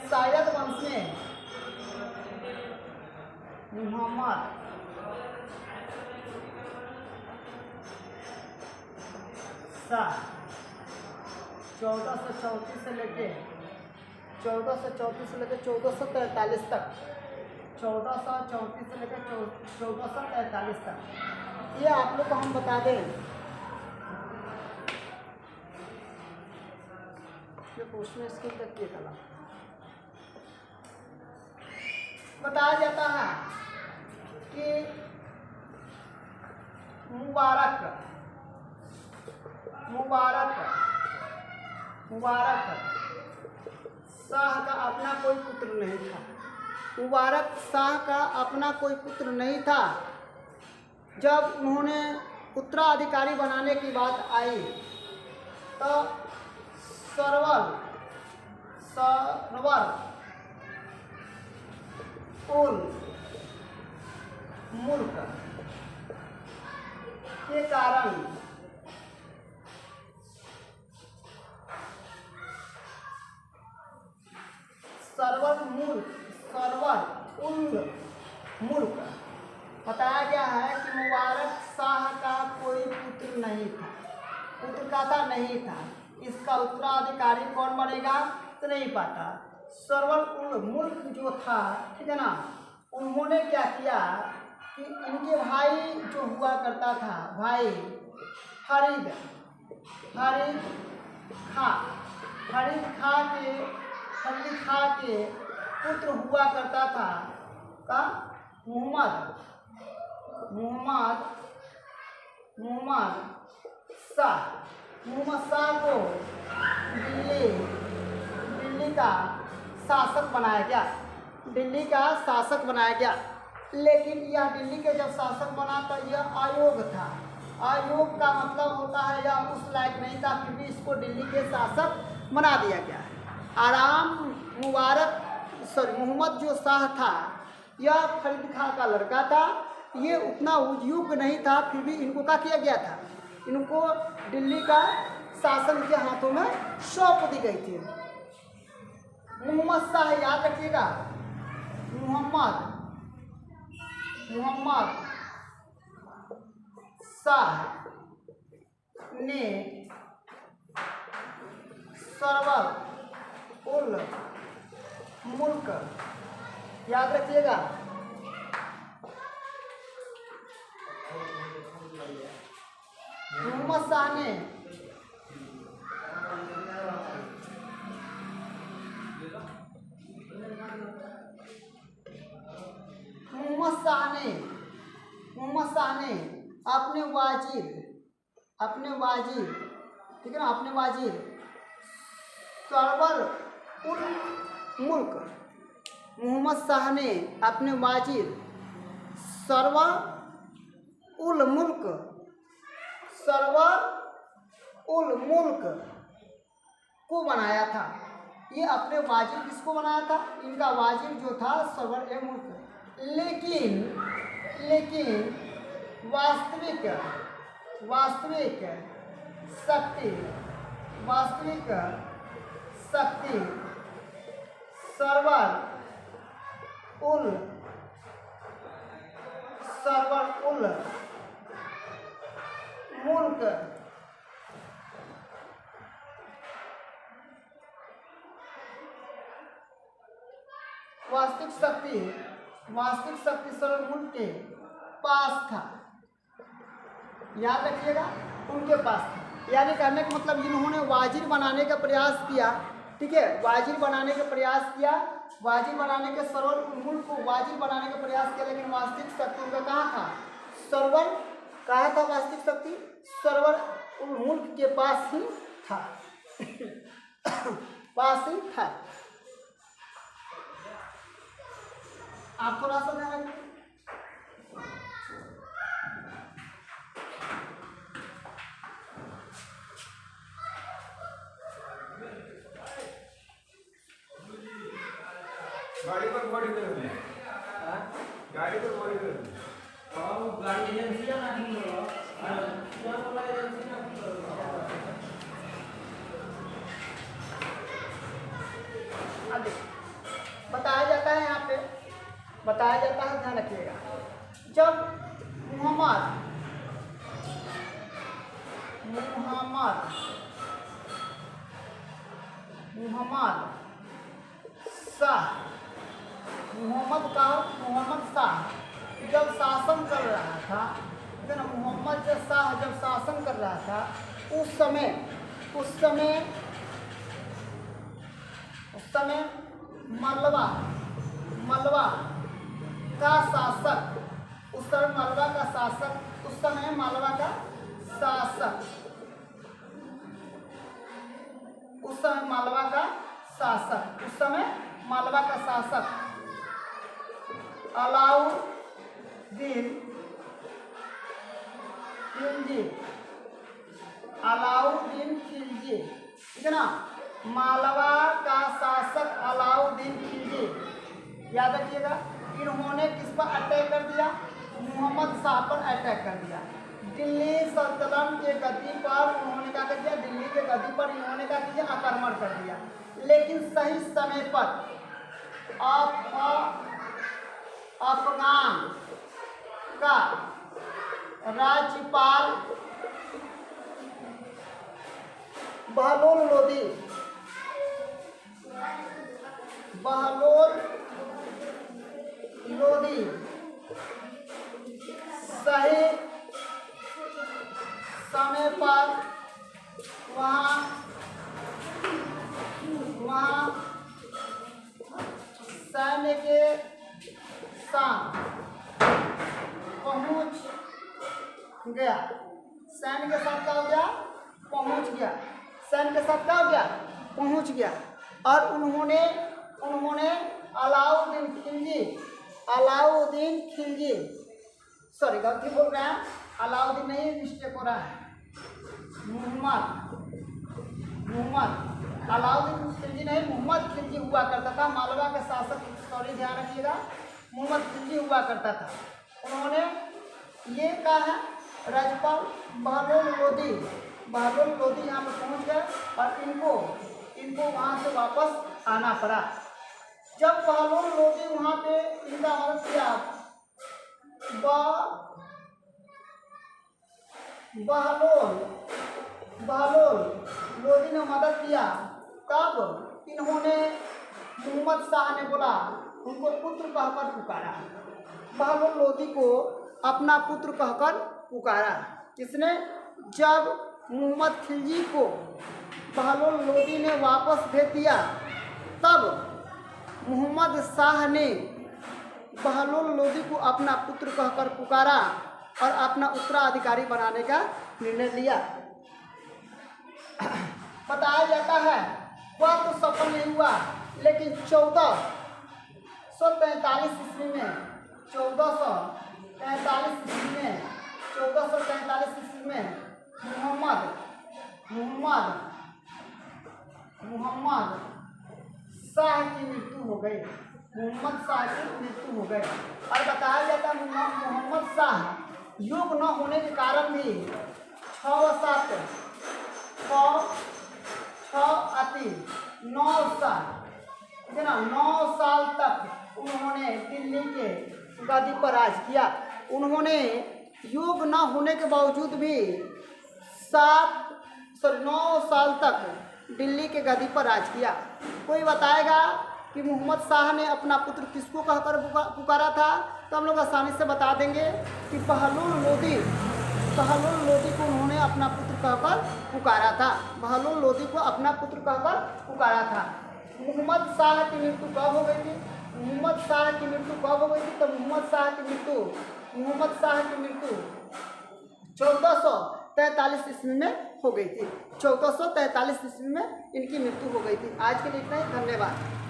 शायद वंश में मोहम्मद शाह 1434 से लेके 1443 तक 1434 से लेकर 1443 तक, ये आप लोग को हम बता दें। उसमें इसके तक ये कला बताया जाता है कि मुबारक शाह का अपना कोई पुत्र नहीं था। मुबारक शाह का अपना कोई पुत्र नहीं था। जब उन्होंने उत्तराधिकारी बनाने की बात आई तो सरवर उल मुल्क के कारण सरवर उल मुल्क बताया गया है कि मुबारक शाह का कोई पुत्र नहीं था, पुत्र का था नहीं था। इसका उत्तराधिकारी कौन बनेगा तो नहीं पाता। सरवर उल मुल्क जो था, ठीक है ना, उन्होंने क्या किया कि इनके भाई जो हुआ करता था, भाई फरीद खा के पुत्र हुआ करता था का मोहम्मद शाह को दिल्ली का शासक बनाया गया। लेकिन यह दिल्ली के जब शासक बना तो यह आयोग था। आयोग का मतलब होता है यह उस लायक नहीं था, फिर भी इसको दिल्ली के शासक बना दिया गया है। मोहम्मद जो शाह था यह फरीद खां का लड़का था। ये उतना योग्य नहीं था, फिर भी इनको क्या किया गया था, इनको दिल्ली का शासन के हाथों में सौंप दी गई थी। मोहम्मद शाह, याद रखिएगा, मोहम्मद शाह ने सरवर उल मुल्क, याद रखिएगा, मोहम्मद शाह ने अपने वाजिर, ठीक है ना, अपने वाजिर सरवर उल मुल्क, मोहम्मद शाह ने अपने वाजिर सरवर उल मुल्क को बनाया था। ये अपने वाजिर किसको बनाया था, इनका वाजिर जो था सरवर ए मुल्क। लेकिन वास्तविक शक्ति सरवर उल मुल्क वास्तविक शक्ति सरवर मुल्क के पास था। याद रखिएगा, उनके पास था। यानी कहने का मतलब इन्होंने वाजिर बनाने का प्रयास किया, ठीक है, वाजिर बनाने का सरवर मुल्क को वाजिर बनाने का प्रयास किया, लेकिन वास्तविक शक्ति उनका कहाँ था, कहाँ था वास्तविक शक्ति, सरवर उल मुल्क के पास ही था। आप थोड़ा सा ध्यान रखिए। गाड़ी पर बॉडी कर दे, गाड़ी पर बॉडी कर दे। और गाड़ी एजेंसी ना नहीं हो, क्या बोला एजेंसी ना बताया जाता है, ध्यान रखिएगा। जब मुहम्मद शाह जब शासन कर रहा था, ठीक है ना, मोहम्मद शाह जब शासन कर रहा था, उस समय मलवा का शासक, उस समय मलवा का शासक, अलाउद्दीन खिलजी, ठीक है ना, मालवा का शासक अलाउद्दीन खिलजी, याद रखिएगा। इन्होंने किस पर अटैक कर दिया? मोहम्मद शाह पर अटैक कर दिया। दिल्ली सल्तनत के गद्दी पर उन्होंने क्या कर दिया? दिल्ली के गद्दी पर इन्होंने क्या किया? आक्रमण कर दिया। लेकिन सही समय पर अफगान का राज्यपाल बहलोल लोदी सही समय पर वहाँ सैन्य के साथ पहुँच गया। सैन्य के साथ क्या हो गया? पहुँच गया। सैन्य के साथ क्या हो गया? पहुँच गया। और उन्होंने अलाउद्दीन खिलजी, सॉरी गलती बोल रहे हैं, अलाउद्दीन नहीं, मिस्टेक हो रहा है, मोहम्मद अलाउद्दीन खिलजी नहीं, मोहम्मद खिलजी हुआ करता था, मालवा के शासक, सॉरी ध्यान रखिएगा, मोहम्मद खिलजी हुआ करता था। उन्होंने ये कहा है, राज्यपाल बहलोल लोदी यहाँ पर पहुँच गए और इनको वहाँ से वापस आना पड़ा। जब बहलोल लोदी वहाँ पे इनका मदद किया, बहलोल लोदी ने मदद किया, तब इन्होंने मोहम्मद शाह ने बोला, उनको पुत्र कहकर पुकारा। बहलोल लोदी को अपना पुत्र कहकर पुकारा। किसने? जब मोहम्मद खिलजी को बहलोल लोदी ने वापस भेज दिया, तब मोहम्मद शाह ने बहलोल लोदी को अपना पुत्र कहकर पुकारा और अपना उत्तराधिकारी बनाने का निर्णय लिया। बताया जाता है वह तो सफल नहीं हुआ, लेकिन 1443 ईस्वी में मोहम्मद शाह की मृत्यु हो गई। और बताया जाता है मोहम्मद शाह युग न होने के कारण भी 9 साल, ठीक है ना, 9 साल तक उन्होंने दिल्ली के गद्दी पर राज किया। उन्होंने युग न होने के बावजूद भी 9 साल तक दिल्ली के गद्दी पर राज किया। कोई बताएगा कि मोहम्मद शाह ने अपना पुत्र किसको कहकर पुकारा था? तो हम लोग आसानी से बता देंगे कि बहलोल लोदी को उन्होंने अपना पुत्र कहकर पुकारा था। बहलोल लोदी को अपना पुत्र कहकर पुकारा था। मोहम्मद शाह की मृत्यु कब हो गई थी? तो मोहम्मद शाह की मृत्यु 1443 ईस्वी में हो गई थी। 1443 ईस्वी में इनकी मृत्यु हो गई थी। आज के लिए इतना ही, धन्यवाद।